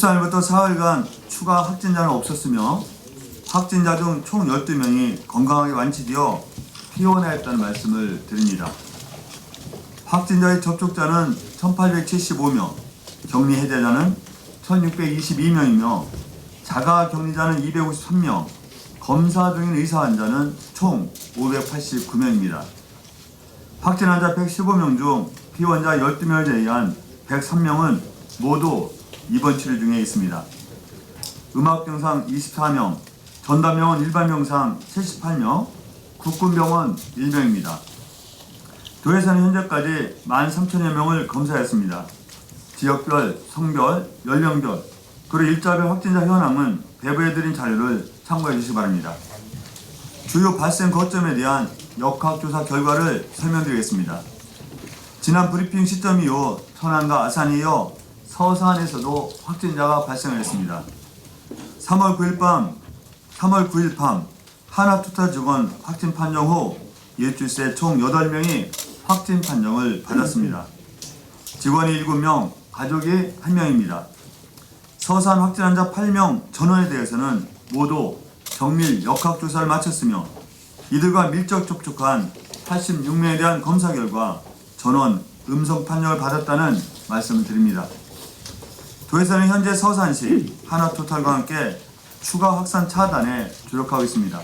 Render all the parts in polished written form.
13일부터 사흘간 추가 확진자는 없었으며 확진자 중 총 12명이 건강하게 완치되어 피원하였다는 말씀을 드립니다. 확진자의 접촉자는 1875명, 격리 해제자는 1622명이며 자가 격리자는 253명, 검사 중인 의사 환자는 총 589명입니다. 확진 환자 115명 중 피원자 12명을 제외한 103명은 모두 입원 치료 중에 있습니다. 음압병상 24명, 전담병원 일반병상 78명, 국군병원 1명입니다. 도에서는 현재까지 13,000여 명을 검사했습니다. 지역별, 성별, 연령별, 그리고 일자별 확진자 현황은 배부해드린 자료를 참고해 주시기 바랍니다. 주요 발생 거점에 대한 역학조사 결과를 설명드리겠습니다. 지난 브리핑 시점 이후 천안과 아산에 이어 서산에서도 확진자가 발생했습니다. 3월 9일 밤 하나투타 직원 확진 판정 후 일주일새 총 8명이 확진 판정을 받았습니다. 직원이 7명, 가족이 1명입니다. 서산 확진 환자 8명 전원에 대해서는 모두 정밀 역학조사를 마쳤으며 이들과 밀접 접촉한 86명에 대한 검사 결과 전원 음성 판정을 받았다는 말씀을 드립니다. 도에서는 현재 서산시 하나토탈과 함께 추가 확산 차단에 조력하고 있습니다.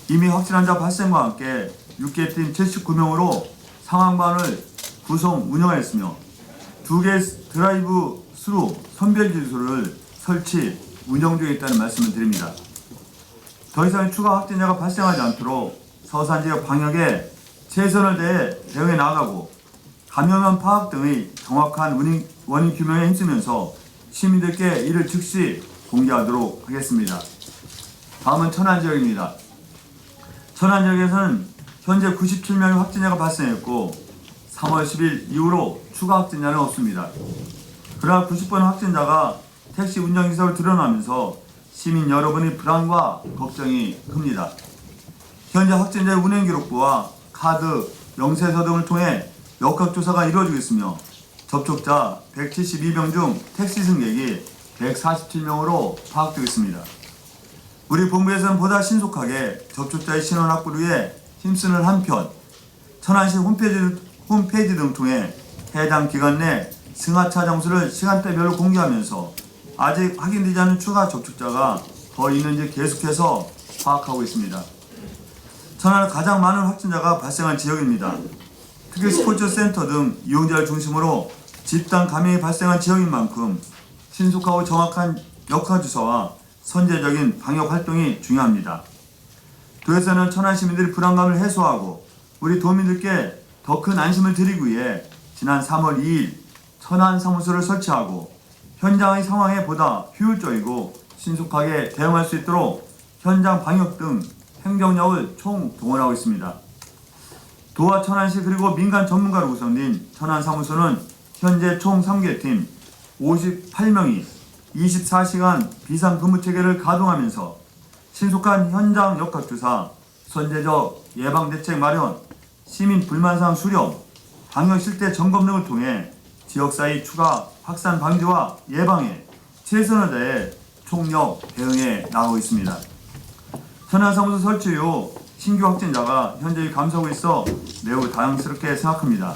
이미 확진 환자 발생과 함께 6개팀 79명으로 상황반을 구성 운영하였으며 2개 드라이브 스루 선별지소를 설치 운영 중에 있다는 말씀을 드립니다. 더 이상 추가 확진자가 발생하지 않도록 서산 지역 방역에 최선을 다해 대응해 나가고 감염원 파악 등의 정확한 원인 규명에 힘쓰면서 시민들께 이를 즉시 공개하도록 하겠습니다. 다음은 천안 지역입니다. 천안 지역에서는 현재 97명의 확진자가 발생했고 3월 10일 이후로 추가 확진자는 없습니다. 그러나 90번 확진자가 택시 운전기사로 드러나면서 시민 여러분의 불안과 걱정이 큽니다. 현재 확진자의 운행 기록부와 카드, 영세서 등을 통해 역학조사가 이루어지고 있으며 접촉자 172명 중 택시 승객이 147명으로 파악되고 있습니다. 우리 본부에서는 보다 신속하게 접촉자의 신원 확보를 위해 힘쓰는 한편 천안시 홈페이지 등 통해 해당 기간 내 승하차 장소를 시간대별로 공개하면서 아직 확인되지 않은 추가 접촉자가 더 있는지 계속해서 파악하고 있습니다. 천안은 가장 많은 확진자가 발생한 지역입니다. 특히 스포츠센터 등 이용자를 중심으로 집단 감염이 발생한 지역인 만큼 신속하고 정확한 역학조사와 선제적인 방역 활동이 중요합니다. 도에서는 천안 시민들의 불안감을 해소하고 우리 도민들께 더 큰 안심을 드리기 위해 지난 3월 2일 천안 사무소를 설치하고 현장의 상황에 보다 효율적이고 신속하게 대응할 수 있도록 현장 방역 등 행정력을 총동원하고 있습니다. 도와 천안시 그리고 민간 전문가로 구성된 천안 사무소는 현재 총 3개 팀 58명이 24시간 비상근무체계를 가동하면서 신속한 현장 역학조사, 선제적 예방대책 마련, 시민 불만사항 수렴, 방역 실태 점검 등을 통해 지역사회 추가 확산 방지와 예방에 최선을 다해 총력 대응해 나가고 있습니다. 천안사무소 설치 이후 신규 확진자가 현재 감소하고 있어 매우 다행스럽게 생각합니다.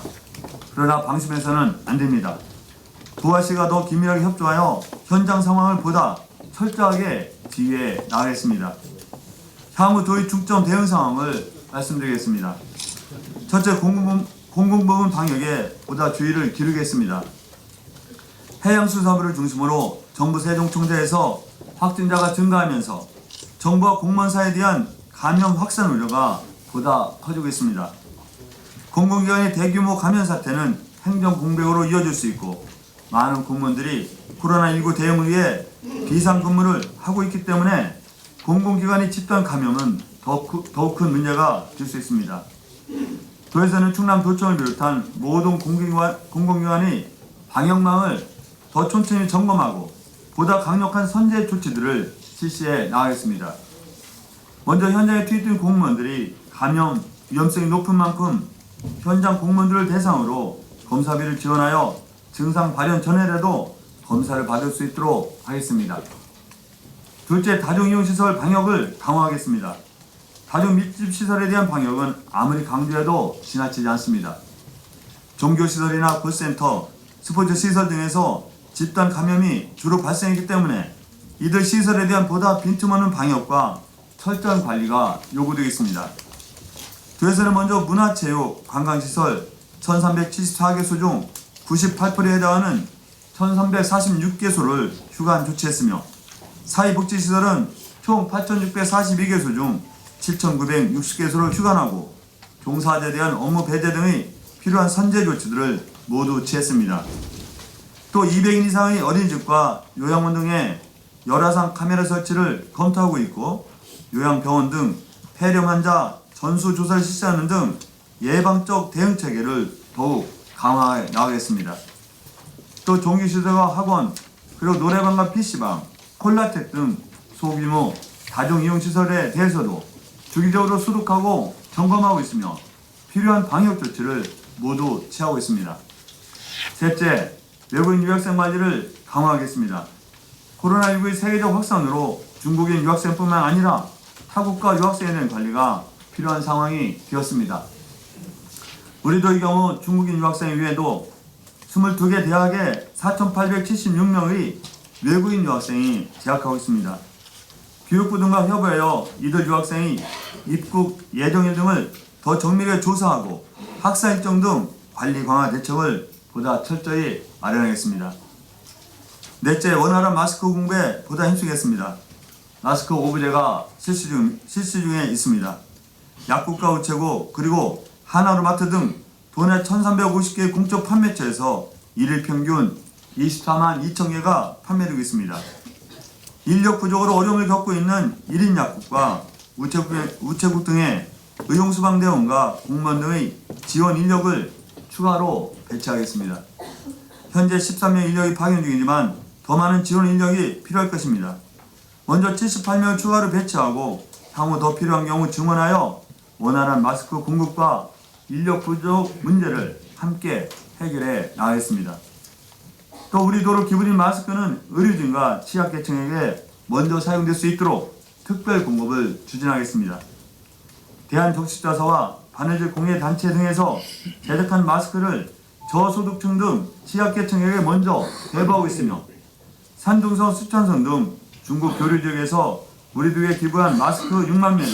그러나 방심해서는 안 됩니다. 도와시가 더 긴밀하게 협조하여 현장 상황을 보다 철저하게 지휘해 나가겠습니다. 향후 도의 중점 대응 상황을 말씀드리겠습니다. 첫째, 공공부문 방역에 보다 주의를 기울이겠습니다. 해양수산부를 중심으로 정부 세종청사에서 확진자가 증가하면서 정부와 공무원사에 대한 감염 확산 우려가 보다 커지고 있습니다. 공공기관의 대규모 감염 사태는 행정 공백으로 이어질 수 있고 많은 공무원들이 코로나19 대응을 위해 비상근무를 하고 있기 때문에 공공기관의 집단 감염은 더욱 큰 문제가 될 수 있습니다. 도에서는 충남도청을 비롯한 모든 공공기관의 방역망을 더 천천히 점검하고 보다 강력한 선제 조치들을 실시해 나가겠습니다. 먼저 현장에 투입된 공무원들이 감염 위험성이 높은 만큼 현장 공무원들을 대상으로 검사비를 지원하여 증상 발현 전에라도 검사를 받을 수 있도록 하겠습니다. 둘째, 다중이용시설 방역을 강화하겠습니다. 다중 밀집시설에 대한 방역은 아무리 강조해도 지나치지 않습니다. 종교시설이나 콜센터, 스포츠시설 등에서 집단 감염이 주로 발생했기 때문에 이들 시설에 대한 보다 빈틈없는 방역과 철저한 관리가 요구되겠습니다. 도에서는 먼저 문화체육, 관광시설 1374개소 중 98%에 해당하는 1346개소를 휴관 조치했으며 사회복지시설은 총 8642개소 중 7960개소를 휴관하고 종사자에 대한 업무 배제 등의 필요한 선제 조치들을 모두 취했습니다. 또 200인 이상의 어린이집과 요양원 등에 열화상 카메라 설치를 검토하고 있고 요양병원 등 폐렴 환자 전수조사를 실시하는 등 예방적 대응 체계를 더욱 강화해 나가겠습니다. 또 종교시설과 학원, 그리고 노래방과 PC방, 콜라텍 등 소규모 다중이용시설에 대해서도 주기적으로 소독하고 점검하고 있으며 필요한 방역 조치를 모두 취하고 있습니다. 셋째, 외국인 유학생 관리를 강화하겠습니다. 코로나19의 세계적 확산으로 중국인 유학생뿐만 아니라 타국가 유학생에 대한 관리가 필요한 상황이 되었습니다. 우리도 이 경우 중국인 유학생 이외에도 22개 대학에 4,876명의 외국인 유학생이 재학하고 있습니다. 교육부 등과 협의하여 이들 유학생의 입국 예정일 등을 더 정밀하게 조사하고 학사 일정 등 관리 강화 대책을 보다 철저히 마련하겠습니다. 넷째, 원활한 마스크 공부에 보다 힘쓰겠습니다. 마스크 오브제가 실시 중에 있습니다. 약국과 우체국 그리고 하나로마트 등 도내 1350개의 공적 판매처에서 일일 평균 24만 2천 개가 판매되고 있습니다. 인력 부족으로 어려움을 겪고 있는 1인 약국과 우체국 등의 의용수방대원과 공무원 등의 지원 인력을 추가로 배치하겠습니다. 현재 13명 인력이 파견 중이지만 더 많은 지원 인력이 필요할 것입니다. 먼저 78명을 추가로 배치하고 향후 더 필요한 경우 증원하여 원활한 마스크 공급과 인력 부족 문제를 함께 해결해 나가겠습니다. 또 우리 도로 기부린 마스크는 의료진과 취약계층에게 먼저 사용될 수 있도록 특별 공급을 추진하겠습니다. 대한독식자사와 바느질 공예단체 등에서 제작한 마스크를 저소득층 등 취약계층에게 먼저 배부하고 있으며 산둥성, 수천성 등 중국 교류 지역에서 우리 도에 기부한 마스크 6만 명을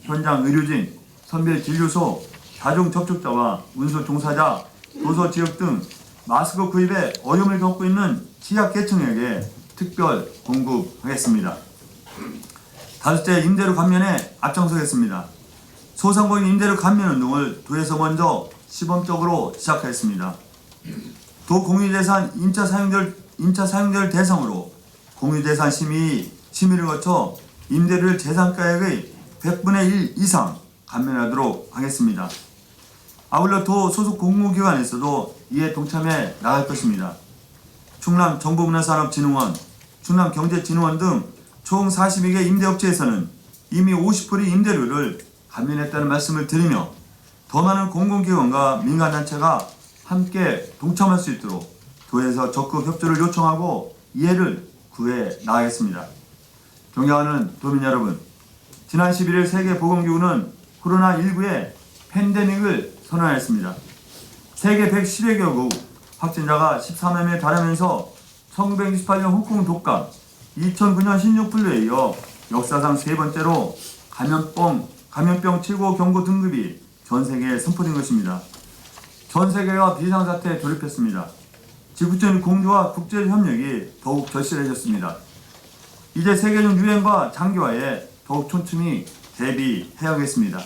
현장 의료진, 선별진료소, 다중접촉자와 운수 종사자, 도서 지역 등 마스크 구입에 어려움을 겪고 있는 취약계층에게 특별 공급하겠습니다. 다섯째, 임대료 감면에 앞장서겠습니다. 소상공인 임대료 감면 운동을 도에서 먼저 시범적으로 시작하였습니다. 도 공유재산 임차 사용자를 대상으로 공유재산 심의를 거쳐 임대료를 재산가액의 100분의 1 이상 감면하도록 하겠습니다. 아울러 도 소속 공무기관에서도 이에 동참해 나갈 것입니다. 충남 정보문화산업진흥원, 충남경제진흥원 등 총 42개 임대업체에서는 이미 50%의 임대료를 감면했다는 말씀을 드리며 더 많은 공공기관과 민간단체가 함께 동참할 수 있도록 도에서 적극 협조를 요청하고 이해를 구해 나가겠습니다. 존경하는 도민 여러분, 지난 11일 세계보건기구는 코로나19의 팬데믹을 선언했습니다. 세계 110여 개국 확진자가 14만 명에 달하면서 1968년 홍콩 독감, 2009년 신종플루에 이어 역사상 세 번째로 감염병 최고 경고 등급이 전 세계에 선포된 것입니다. 전 세계가 비상사태에 돌입했습니다. 지구촌 공조와 국제협력이 더욱 절실해졌습니다. 이제 세계적 유행과 장기화에 더욱 촘촘히 대비해야겠습니다.